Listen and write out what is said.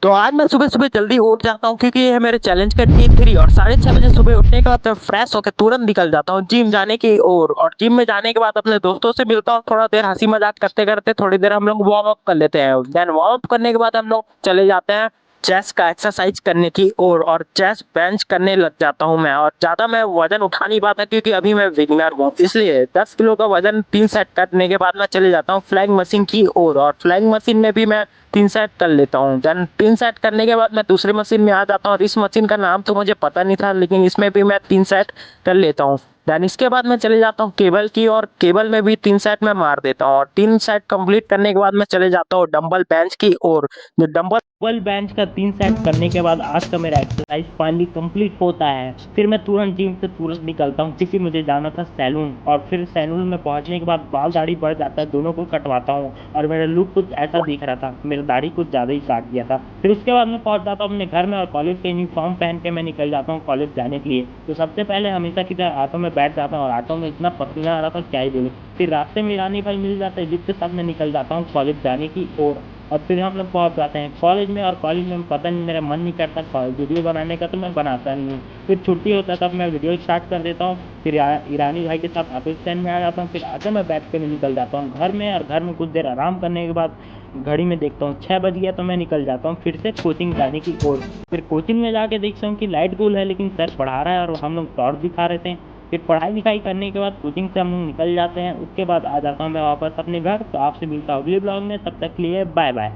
तो आज मैं सुबह सुबह जल्दी उठ जाता हूँ क्योंकि ये है मेरे चैलेंज का डे 3 और 6:30 बजे सुबह उठने के बाद मैं फ्रेश होकर तुरंत निकल जाता हूँ जिम जाने की ओर। और जिम में जाने के बाद अपने दोस्तों से मिलता हूँ, थोड़ा देर हंसी मजाक करते करते थोड़ी देर हम लोग वार्म अप कर लेते हैं। देन वार्म अप करने के बाद हम लोग चले जाते हैं चेस्ट का एक्सरसाइज करने की ओर और चेस्ट बेंच करने लग जाता हूँ मैं। और ज्यादा मैं वजन उठा नहीं पाता क्योंकि अभी मैं बिगिनर हूँ, इसलिए 10 किलो का वजन 3 सेट करने के बाद मैं चले जाता हूँ फ्लैग मशीन की ओर। और फ्लैग मशीन में भी मैं 3 सेट कर लेता हूँ। देन 3 सेट करने के बाद मैं दूसरी मशीन में आ जाता हूँ और इस मशीन का नाम तो मुझे पता नहीं था, लेकिन इसमें भी मैं 3 सेट कर लेता हूँ। देन इसके बाद मैं चले जाता हूँ केबल की और केबल में भी 3 सेट में मार देता हूँ। और 3 सेट कंप्लीट करने के बाद मैं चले जाता हूँ डंबल बेंच की ओर। जो डंबल बेंच का 3 सेट करने के बाद आज का मेरा एक्सरसाइज फाइनली कंप्लीट होता है। फिर मैं तुरंत जिम से तुरंत निकलता हूँ क्योंकि मुझे जाना था सैलून। और फिर सैलून में पहुंचने के बाद बाल दाढ़ी बढ़ जाता है, दोनों को कटवाता हूँ और मेरा लुक कुछ ऐसा दिख रहा था, मेरा दाढ़ी कुछ ज़्यादा ही काट दिया था। फिर उसके बाद मैं पहुंच जाता हूँ अपने घर में और कॉलेज का यूनिफॉर्म पहन के मैं निकल जाता हूँ कॉलेज जाने के लिए। तो सबसे पहले हमेशा की तरह ऑटो में बैठ जाता हूँ और ऑटो में इतना पसीना आ रहा था क्या ही बोलूं। फिर रास्ते में ईरानी भाई मिल जाते हैं जिसके साथ मैं निकल जाता हूँ कॉलेज जाने की ओर। और फिर हम लोग पहुंच जाते हैं कॉलेज में और कॉलेज में पता नहीं मेरा मन नहीं करता वीडियो बनाने का, तो मैं बनाता नहीं हूँ। फिर छुट्टी होता है तब मैं वीडियो स्टार्ट कर देता हूँ। फिर ईरानी भाई के साथ ऑफिस स्टैंड में आ जाता हूँ, फिर आकर मैं बैठ कर निकल जाता हूँ घर में। और घर में कुछ देर आराम करने के बाद घड़ी में देखता हूँ 6 बज गया, तो मैं निकल जाता हूँ फिर से कोचिंग जाने की ओर। फिर कोचिंग में जाके देखता हूँ कि लाइट गुल है लेकिन सर पढ़ा रहा है और हम लोग टॉर्च दिखा रहे थे। फिर पढ़ाई लिखाई करने के बाद कोचिंग से हम लोग निकल जाते हैं। उसके बाद आ जाता हूँ मैं वापस अपने घर। तो आपसे मिलता हूँ अगले ब्लॉग में, तब तक के लिए बाय बाय।